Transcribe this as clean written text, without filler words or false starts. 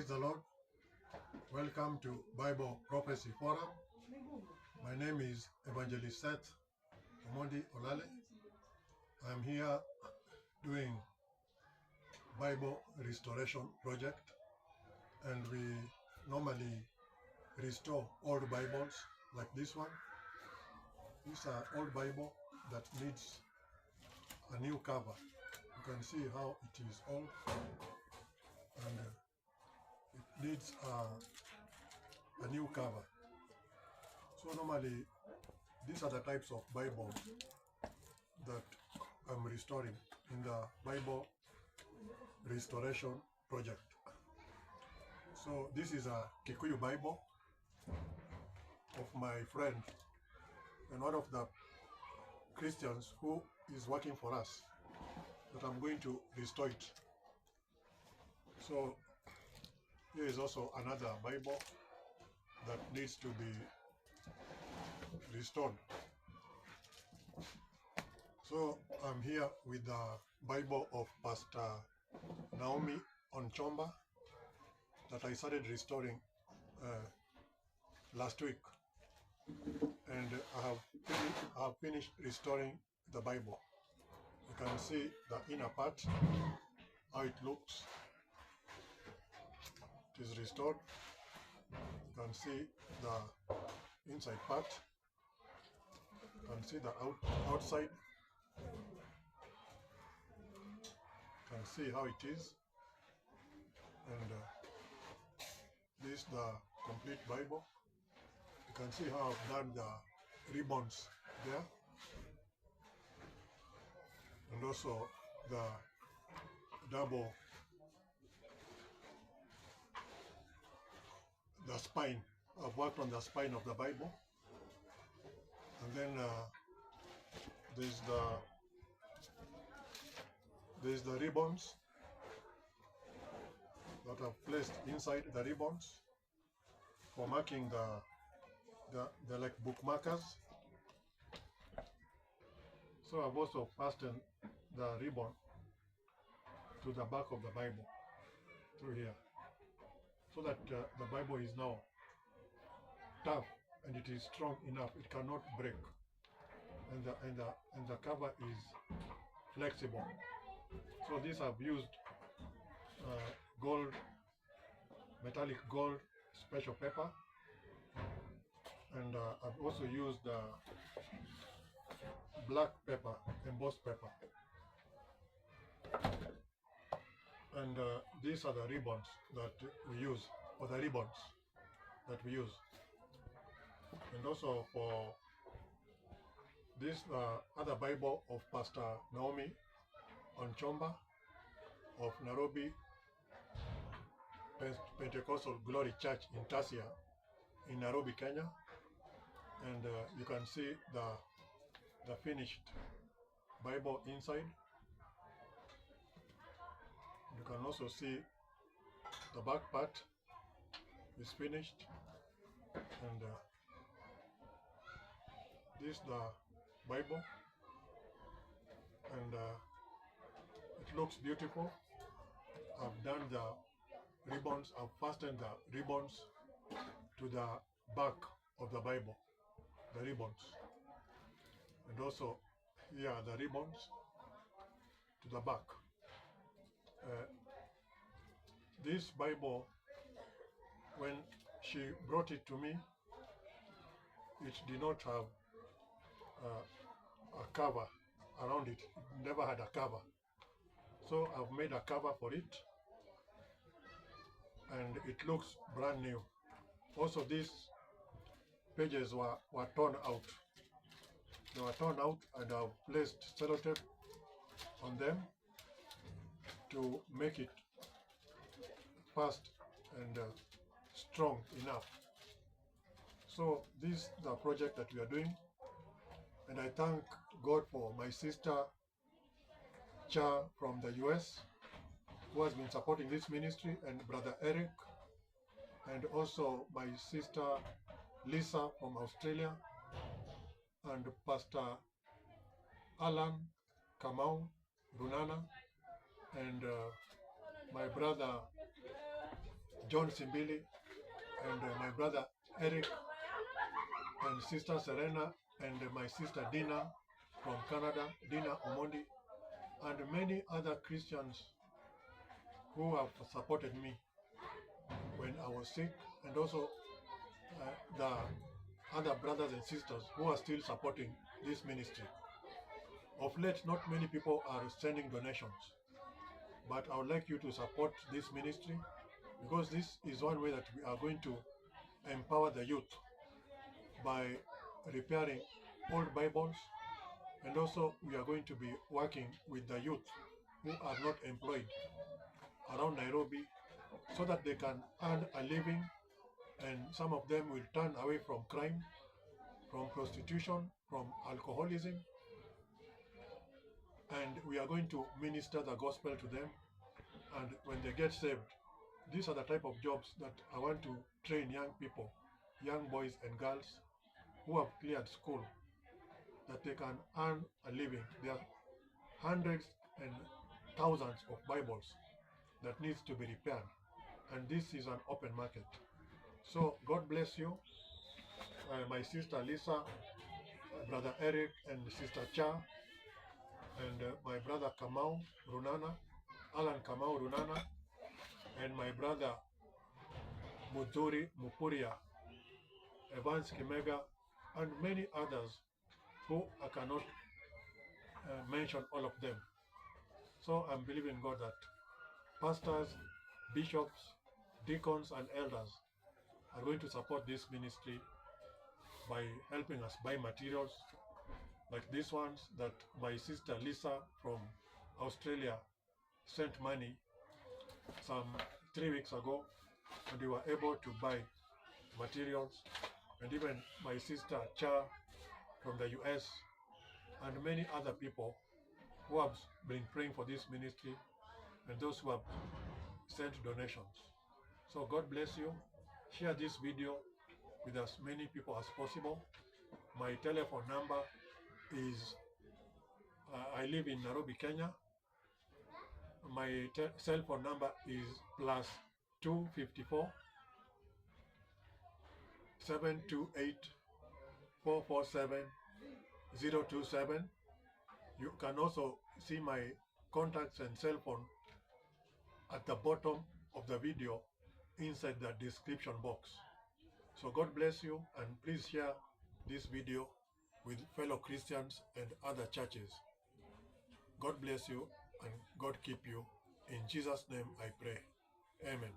Praise the Lord. Welcome to Bible Prophecy Forum. My name is Evangelist Seth Omondi Olale. I'm here doing Bible restoration project, and we normally restore old Bibles like this one. These are old Bible that needs a new cover. You can see how it is old, and it needs a new cover. So normally these are the types of Bibles that I'm restoring in the Bible restoration project. So this is a Kikuyu Bible of my friend and one of the Christians who is working for us, that I'm going to restore it. So here is also another Bible that needs to be restored. So I'm here with the Bible of Pastor Naomi Onchomba'S that I started restoring last week, and I have finished restoring the Bible. You can see the inner part, how it looks. It is restored. You can see the inside part. You can see the outside. You can see how it is. And this is the complete Bible. You can see how I've done the ribbons there. And also the double, the spine. I've worked on the spine of the Bible. And then there's the ribbons that I've placed inside the ribbons for marking the like bookmarkers. So I've also fastened the ribbon to the back of the Bible through here, so that the Bible is now tough and it is strong enough; it cannot break, and the cover is flexible. So this I've used gold, metallic gold special paper, and I've also used black paper, embossed paper. And these are the ribbons that we use, or the ribbons that we use. And also for this other Bible of Pastor Naomi Onchomba'S of Nairobi Pentecostal Glory Church in Tasia in Nairobi, Kenya. And you can see the finished Bible inside. You can also see the back part is finished, and this is the Bible, and it looks beautiful. I've done the ribbons, I've fastened the ribbons to the back of the Bible, the ribbons, and also here are the ribbons to the back. This Bible, when she brought it to me, it did not have a cover around it. It never had a cover. So I've made a cover for it, and it looks brand new. Also, these pages were torn out. They were torn out, and I've placed sellotape on them to make it fast and strong enough. So this is the project that we are doing, and I thank God for my sister Cha from the US, who has been supporting this ministry, and Brother Eric, and also my sister Lisa from Australia, and Pastor Alan Kamau Runana, and my brother John Simbili, and my brother Eric, and sister Serena, and my sister Dina from Canada, Dina Omondi, and many other Christians who have supported me when I was sick, and also the other brothers and sisters who are still supporting this ministry. Of late, not many people are sending donations, but I would like you to support this ministry, because this is one way that we are going to empower the youth by repairing old Bibles, and also we are going to be working with the youth who are not employed around Nairobi, so that they can earn a living, and some of them will turn away from crime, from prostitution, from alcoholism, and we are going to minister the gospel to them. And when they get saved, these are the type of jobs that I want to train young people, young boys and girls who have cleared school, that they can earn a living. There are hundreds and thousands of Bibles that needs to be repaired, and this is an open market. So God bless you, my sister Lisa, brother Eric, and sister Cha, and my brother Kamau Runana, Alan Kamau Runana, and my brother Muduri Mupuria, Evans Kimega, and many others who I cannot mention all of them. So I'm believing God that pastors, bishops, deacons, and elders are going to support this ministry by helping us buy materials like these ones that my sister Lisa from Australia sent money some 3 weeks ago, and we were able to buy materials, and even my sister Cha from the US, and many other people who have been praying for this ministry, and those who have sent donations. So God bless you. Share this video with as many people as possible. My telephone number is, I live in Nairobi, Kenya. My cell phone number is +254 728 447 027. You can also see my contacts and cell phone at the bottom of the video inside the description box. So God bless you, and please share this video with fellow Christians and other churches. God bless you, and God keep you. In Jesus' name I pray. Amen.